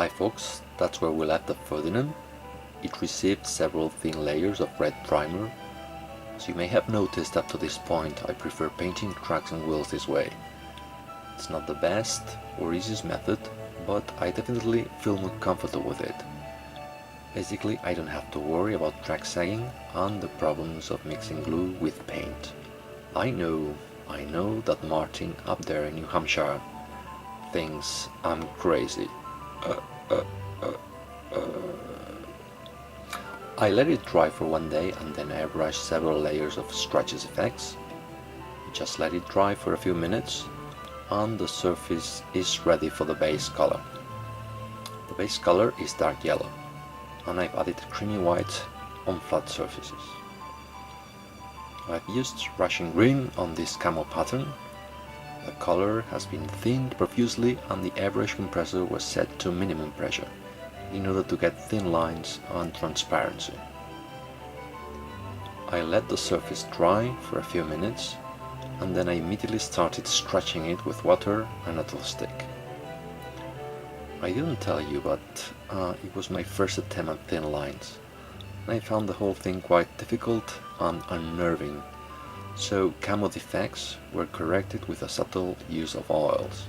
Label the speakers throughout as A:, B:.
A: Hi folks, that's where we left the Ferdinand. It received several thin layers of red primer. As you may have noticed up to this point, I prefer painting tracks and wheels this way. It's not the best or easiest method, but I definitely feel more comfortable with it. Basically, I don't have to worry about track sagging and the problems of mixing glue with paint. I know that Martin up there in New Hampshire thinks I'm crazy. I let it dry for one day and then airbrushed several layers of scratches effects. Just let it dry for a few minutes and the surface is ready for the base color. The base color is dark yellow and I've added creamy white on flat surfaces. I've used Russian green on this camo pattern. The color has been thinned profusely and the airbrush compressor was set to minimum pressure in order to get thin lines and transparency. I let the surface dry for a few minutes and then I immediately started scratching it with water and a tool stick. I didn't tell you, but it was my first attempt at thin lines and I found the whole thing quite difficult and unnerving, so camo defects were corrected with a subtle use of oils.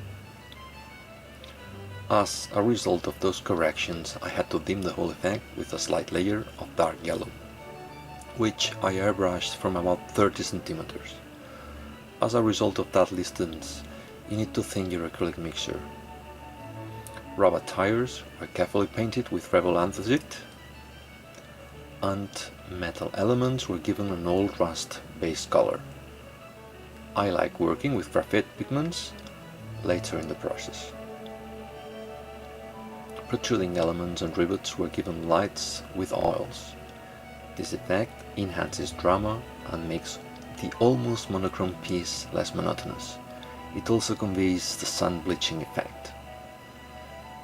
A: As a result of those corrections, I had to dim the whole effect with a slight layer of dark yellow, which I airbrushed from about 30 centimeters. As a result of that distance, you need to thin your acrylic mixture. Rubber tires were carefully painted with Rebel Anthracite, and metal elements were given an old rust base color. I like working with graphite pigments later in the process. Protruding elements and rivets were given lights with oils. This effect enhances drama and makes the almost monochrome piece less monotonous. It also conveys the sun bleaching effect.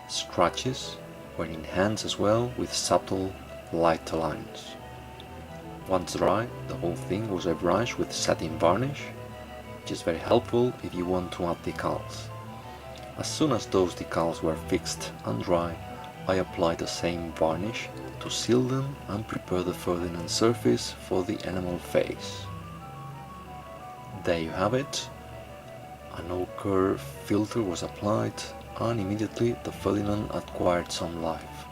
A: Scratches were enhanced as well with subtle lighter lines. Once dry, the whole thing was airbrushed with satin varnish, which is very helpful if you want to add decals. As soon as those decals were fixed and dry, I applied the same varnish to seal them and prepare the Ferdinand surface for the enamel phase. There you have it. An ochre filter was applied and immediately the Ferdinand acquired some life.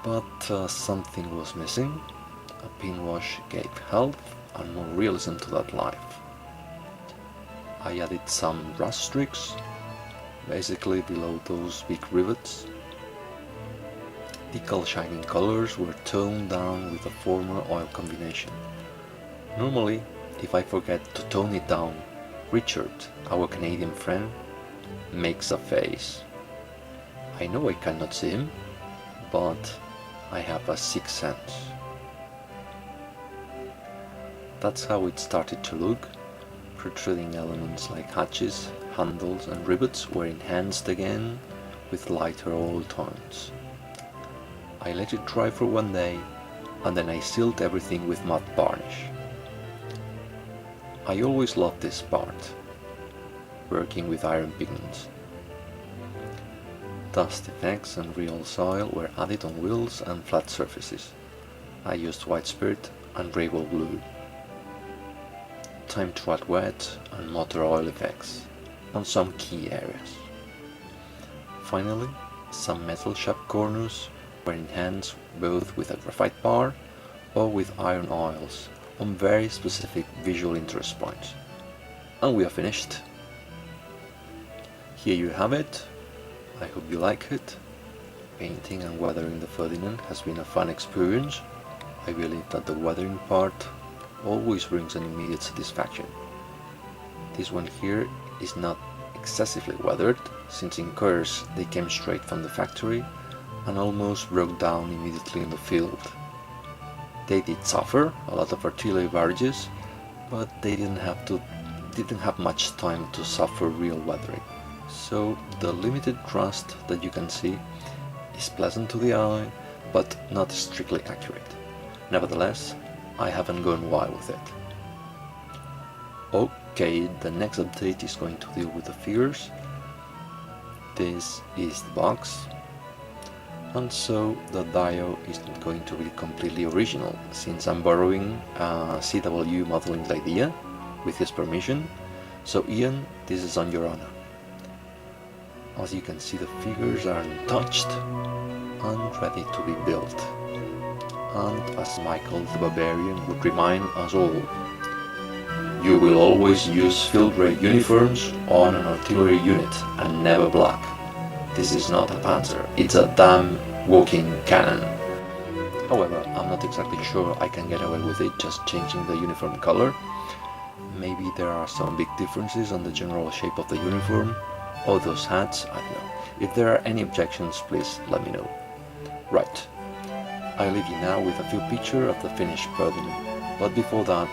A: But something was missing. A pin wash gave health and more realism to that life. I added some rust streaks, basically below those big rivets. Decal shining colors were toned down with a former oil combination. Normally, if I forget to tone it down, Richard, our Canadian friend, makes a face. I know I cannot see him, but I have a sixth sense. That's how it started to look. Protruding elements like hatches, handles and rivets were enhanced again with lighter oil tones. I let it dry for one day and then I sealed everything with matte varnish. I always loved this part, working with iron pigments. Dust effects and real soil were added on wheels and flat surfaces. I used white spirit and Rebel glue. Time to add wet and motor oil effects on some key areas. Finally, some metal sharp corners were enhanced both with a graphite bar or with iron oils on very specific visual interest points. And we are finished. Here you have it. I hope you like it. Painting and weathering the Ferdinand has been a fun experience. I believe that the weathering part always brings an immediate satisfaction. This one here is not excessively weathered, since in Kursk they came straight from the factory and almost broke down immediately in the field. They did suffer a lot of artillery barrages, but they didn't have much time to suffer real weathering. So the limited rust that you can see is pleasant to the eye, but not strictly accurate. Nevertheless, I haven't gone wild with it. Okay, the next update is going to deal with the figures. this is the box, and so the dial is not going to be completely original, since I'm borrowing a CW modeling idea with his permission. So Ian, this is on your honor. As you can see, the figures are untouched and ready to be built. And as Michael the Barbarian would remind us all, you will always use field grey uniforms on an artillery unit and never black. This is not a panzer, it's a damn walking cannon. However, I'm not exactly sure I can get away with it just changing the uniform color. Maybe there are some big differences on the general shape of the uniform, or those hats, I don't know. If there are any objections, please let me know. Right, I leave you now with a few pictures of the finished Ferdinand, but before that,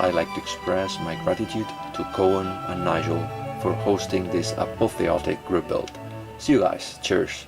A: I'd like to express my gratitude to Cohen and Nigel for hosting this apotheotic group build. See you guys, cheers!